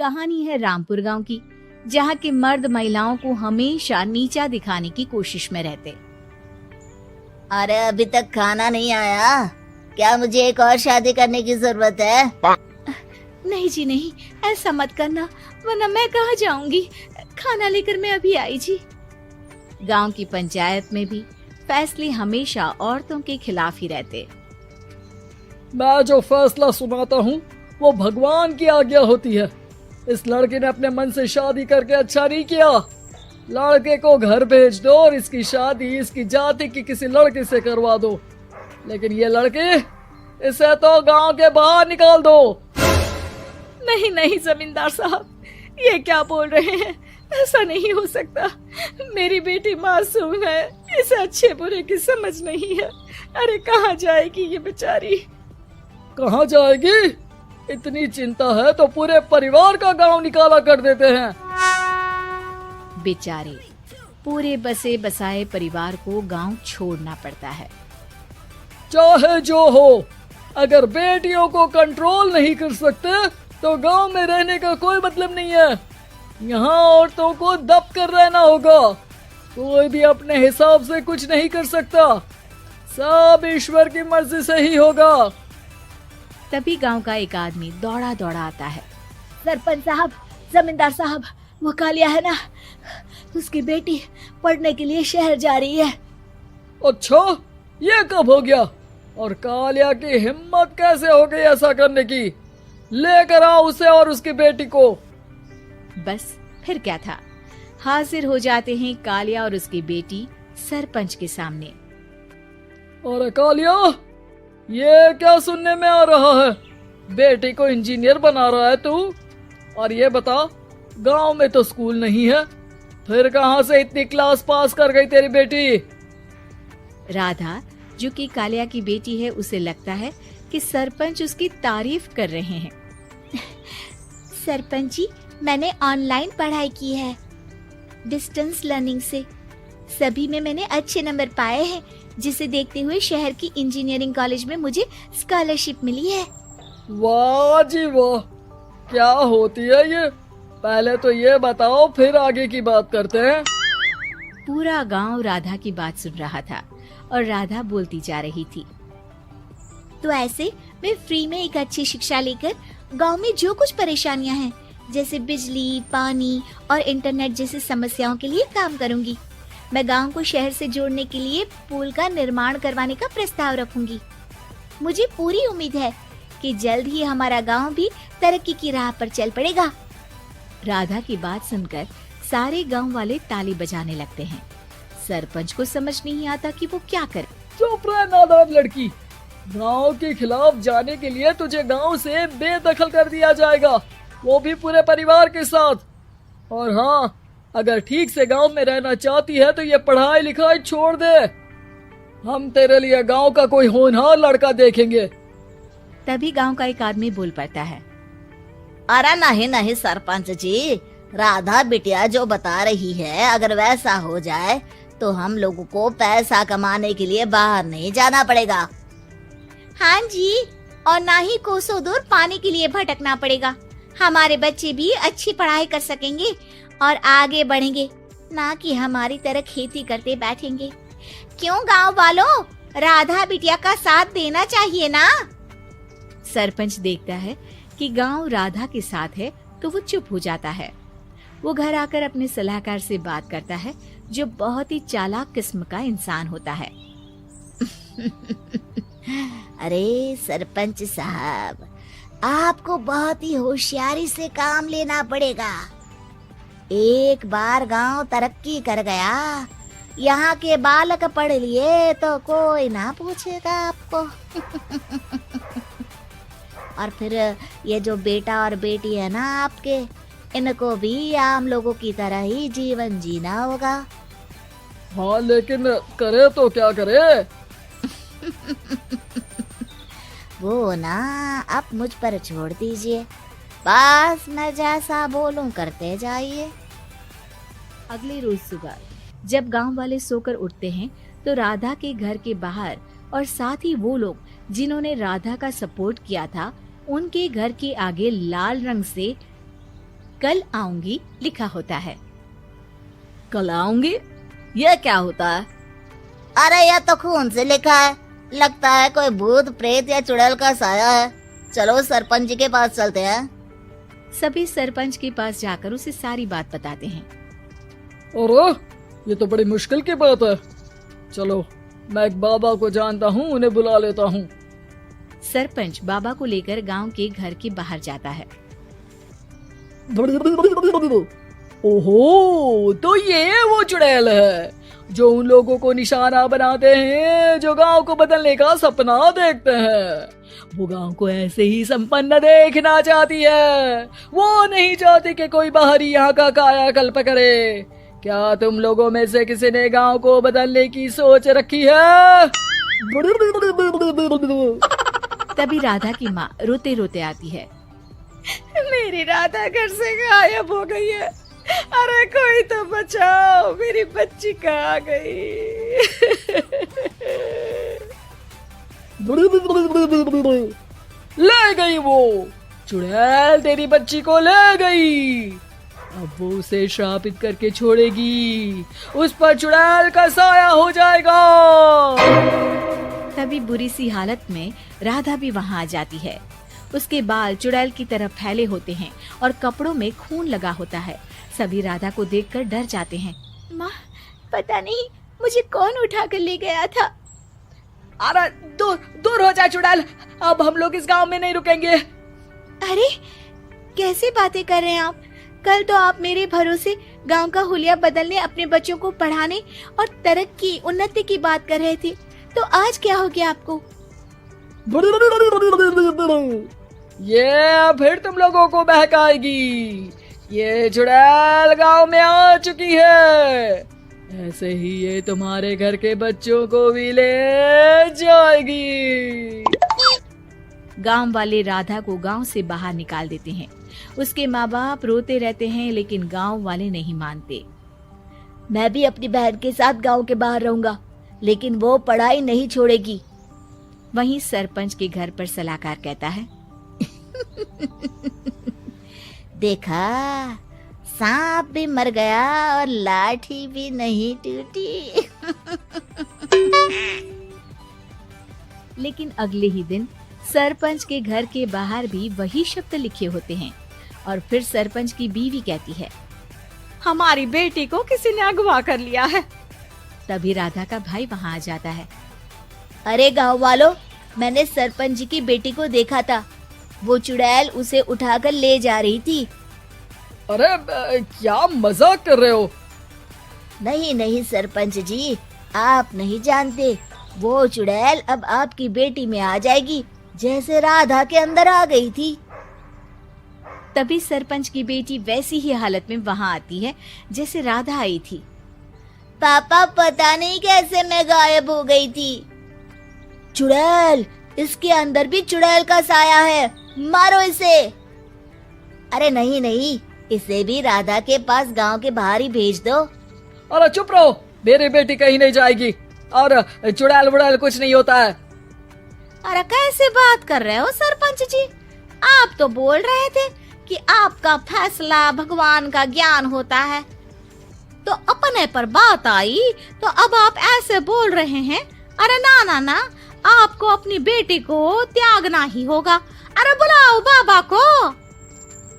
कहानी है रामपुर गांव की, जहां के मर्द महिलाओं को हमेशा नीचा दिखाने की कोशिश में रहते। अरे अभी तक खाना नहीं आया, क्या मुझे एक और शादी करने की जरूरत है? नहीं जी नहीं, ऐसा मत करना, वरना मैं कहाँ जाऊंगी। खाना लेकर मैं अभी आई जी। गांव की पंचायत में भी फैसले हमेशा औरतों के खिलाफ ही रहते। मैं जो फैसला सुनाता हूँ वो भगवान की आज्ञा होती है। इस लड़के ने अपने मन से शादी करके अच्छा नहीं किया। लड़के को घर भेज दो और इसकी शादी इसकी जाति की किसी लड़के से करवा दो, लेकिन ये लड़के, इसे तो गांव के बाहर निकाल दो। नहीं नहीं जमींदार साहब, ये क्या बोल रहे हैं? ऐसा नहीं हो सकता। मेरी बेटी मासूम है, इसे अच्छे बुरे की समझ नहीं है। अरे कहाँ जाएगी ये बेचारी? कहाँ जाएगी? इतनी चिंता है तो पूरे परिवार का गांव निकाला कर देते हैं। बेचारे पूरे बसे बसाए परिवार को गांव छोड़ना पड़ता है। चाहे जो हो, अगर बेटियों को कंट्रोल नहीं कर सकते तो गांव में रहने का कोई मतलब नहीं है। यहाँ औरतों को दब कर रहना होगा। कोई भी अपने हिसाब से कुछ नहीं कर सकता, सब ईश्वर की मर्जी से ही होगा। तभी गांव का एक आदमी दौड़ा दौड़ा आता है। सरपंच साहब, जमींदार साहब, वो कालिया है ना, उसकी बेटी पढ़ने के लिए शहर जा रही है। अच्छा, ये कब हो गया? और कालिया की हिम्मत कैसे हो गई ऐसा करने की? लेकर आओ उसे और उसकी बेटी को। बस फिर क्या था, हाजिर हो जाते हैं कालिया और उसकी बेटी सरपंच के सामने। अरे कालिया, ये क्या सुनने में आ रहा है? बेटी को इंजीनियर बना रहा है तू? और ये बता, गांव में तो स्कूल नहीं है, फिर कहां से इतनी क्लास पास कर गई तेरी बेटी? राधा, जो कि कालिया की बेटी है, उसे लगता है कि सरपंच उसकी तारीफ कर रहे हैं। सरपंच जी, मैंने ऑनलाइन पढ़ाई की है, डिस्टेंस लर्निंग से। सभी में मैंने अच्छे नंबर पाए हैं, जिसे देखते हुए शहर की इंजीनियरिंग कॉलेज में मुझे स्कॉलरशिप मिली है। वाह जी वाह, क्या होती है ये? पहले तो ये बताओ, फिर आगे की बात करते हैं। पूरा गांव राधा की बात सुन रहा था और राधा बोलती जा रही थी। तो ऐसे मैं फ्री में एक अच्छी शिक्षा लेकर गांव में जो कुछ परेशानियां हैं, जैसे बिजली, पानी और इंटरनेट जैसी समस्याओं के लिए काम करूंगी। मैं गांव को शहर से जोड़ने के लिए पुल का निर्माण करवाने का प्रस्ताव रखूंगी। मुझे पूरी उम्मीद है कि जल्द ही हमारा गांव भी तरक्की की राह पर चल पड़ेगा। राधा की बात सुनकर सारे गांव वाले ताली बजाने लगते हैं। सरपंच को समझ नहीं आता कि वो क्या करे। चुप रह नादान लड़की, गांव के खिलाफ जाने के लिए तुझे गांव से बेदखल कर दिया जाएगा, वो भी पूरे परिवार के साथ। और हाँ, अगर ठीक से गांव में रहना चाहती है तो ये पढ़ाई लिखाई छोड़ दे। हम तेरे लिए गांव का कोई होनहार लड़का देखेंगे। तभी गांव का एक आदमी बोल पड़ता है। अरे नहीं नहीं सरपंच जी, राधा बिटिया जो बता रही है, अगर वैसा हो जाए तो हम लोगों को पैसा कमाने के लिए बाहर नहीं जाना पड़ेगा। हाँ जी, और ना ही कोसों दूर पानी के लिए भटकना पड़ेगा। हमारे बच्चे भी अच्छी पढ़ाई कर सकेंगे और आगे बढ़ेंगे, ना कि हमारी तरह खेती करते बैठेंगे। क्यों गांव वालों, राधा बिटिया का साथ देना चाहिए ना। सरपंच देखता है कि गांव राधा के साथ है तो वो चुप हो जाता है। वो घर आकर अपने सलाहकार से बात करता है, जो बहुत ही चालाक किस्म का इंसान होता है। अरे सरपंच साहब, आपको बहुत ही होशियारी से काम लेना पड़ेगा। एक बार गांव तरक्की कर गया, यहाँ के बालक पढ़ लिए तो कोई ना पूछेगा आपको। और फिर ये जो बेटा और बेटी है ना आपके, इनको भी आम लोगों की तरह ही जीवन जीना होगा। हाँ, लेकिन करे तो क्या करे? वो ना आप मुझ पर छोड़ दीजिए, बस मैं जैसा बोलूं करते जाइए। अगले रोज सुबह जब गांव वाले सोकर उठते हैं तो राधा के घर के बाहर और साथ ही वो लोग जिन्होंने राधा का सपोर्ट किया था, उनके घर के आगे लाल रंग से कल आऊंगी लिखा होता है। कल आऊंगी, यह क्या होता है? अरे यह तो खून से लिखा है, लगता है कोई भूत प्रेत या चुड़ैल का साया है। चलो सरपंच जी के पास चलते हैं। सभी सरपंच के पास जाकर उसे सारी बात बताते हैं। अरे ये तो बड़ी मुश्किल की बात है। चलो मैं एक बाबा को जानता हूँ, उन्हें बुला लेता हूँ। सरपंच बाबा को लेकर गांव के घर के बाहर जाता है। ओहो, तो ये वो चुड़ैल है जो उन लोगों को निशाना बनाते हैं जो गांव को बदलने का सपना देखते हैं। वो गांव को ऐसे ही संपन्न देखना चाहती है, वो नहीं चाहती कि कोई बाहरी यहाँ का कायाकल्प करे। क्या तुम लोगों में से किसी ने गांव को बदलने की सोच रखी है? तभी राधा की माँ रोते रोते आती है। मेरी राधा घर से गायब हो गई है। अरे कोई तो बचाओ, मेरी बच्ची कहाँ गई? ले गई वो चुड़ैल, तेरी बच्ची को ले गई। अब वो उसे श्रापित करके छोड़ेगी, उस पर चुड़ैल का साया हो जाएगा। तभी बुरी सी हालत में राधा भी वहाँ आ जाती है। उसके बाल चुड़ैल की तरफ फैले होते हैं और कपड़ों में खून लगा होता है। सभी राधा को देखकर डर जाते हैं। माँ, पता नहीं मुझे कौन उठा कर ले गया था। अरे दूर दूर हो जा चुड़ैल, अब हम लोग इस गांव में नहीं रुकेंगे। अरे कैसे बातें कर रहे हैं आप? कल तो आप मेरे भरोसे गांव का हुलिया बदलने, अपने बच्चों को पढ़ाने और तरक्की उन्नति की बात कर रहे थे, तो आज क्या हो गया आपको? ये फिर तुम लोगों को बहकाएगी। ये चुड़ैल गांव में आ चुकी है, ऐसे ही ये तुम्हारे घर के बच्चों को भी ले जाएगी। गांव वाले राधा को गांव से बाहर निकाल देते हैं। उसके माँ बाप रोते रहते हैं, लेकिन गांव वाले नहीं मानते। मैं भी अपनी बहन के साथ गांव के बाहर रहूंगा, लेकिन वो पढ़ाई नहीं छोड़ेगी। वहीं सरपंच के घर पर सलाहकार कहता है। देखा, सांप भी मर गया और लाठी भी नहीं टूटी। लेकिन अगले ही दिन सरपंच के घर के बाहर भी वही शब्द लिखे होते हैं और फिर सरपंच की बीवी कहती है, हमारी बेटी को किसी ने अगवा कर लिया है। तभी राधा का भाई वहाँ आ जाता है। अरे गांव वालों, मैंने सरपंच जी की बेटी को देखा था। वो चुड़ैल उसे उठाकर ले जा रही थी। अरे क्या मजाक कर रहे हो? नहीं नहीं सरपंच जी, आप नहीं जानते। वो चुड़ैल अब आपकी बेटी में आ जाएगी, जैसे राधा के अंदर आ गई थी। तभी सरपंच की बेटी वैसी ही हालत में वहाँ आती है जैसे राधा आई थी। पापा, पता नहीं कैसे मैं गायब हो गई थी। चुड़ैल, इसके अंदर भी चुड़ैल का साया है, मारो इसे। अरे नहीं नहीं, इसे भी राधा के पास गांव के बाहर ही भेज दो। अरे चुप रहो, मेरी बेटी कहीं नहीं जाएगी और चुड़ैल वुड़ैल कुछ नहीं होता है। अरे कैसे बात कर रहे हो सरपंच जी? आप तो बोल रहे थे कि आपका फैसला भगवान का ज्ञान होता है, तो अपने पर बात आई तो अब आप ऐसे बोल रहे हैं। अरे ना ना ना, आपको अपनी बेटी को त्यागना ही होगा। अरे बुलाओ बाबा को।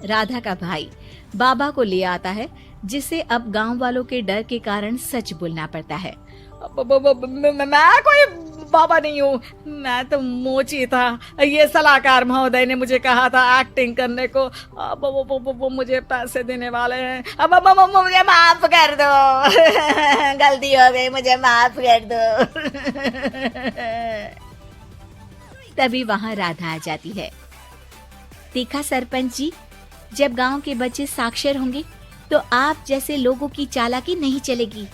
राधा का भाई बाबा को ले आता है, जिसे अब गांव वालों के डर के कारण सच बोलना पड़ता है। मैं कोई बाबा नहीं हूँ, मैं तो मोची था। ये सलाहकार महोदय ने मुझे कहा था एक्टिंग करने को। अब वो मुझे पैसे देने वाले हैं। अब मुझे माफ कर दो। गलती हो गई, मुझे माफ कर दो। तभी वहाँ राधा आ जाती है। देखा सरपंच जी, जब गांव के बच्चे साक्षर होंगे तो आप जैसे लोगों की चालाकी नहीं चलेगी।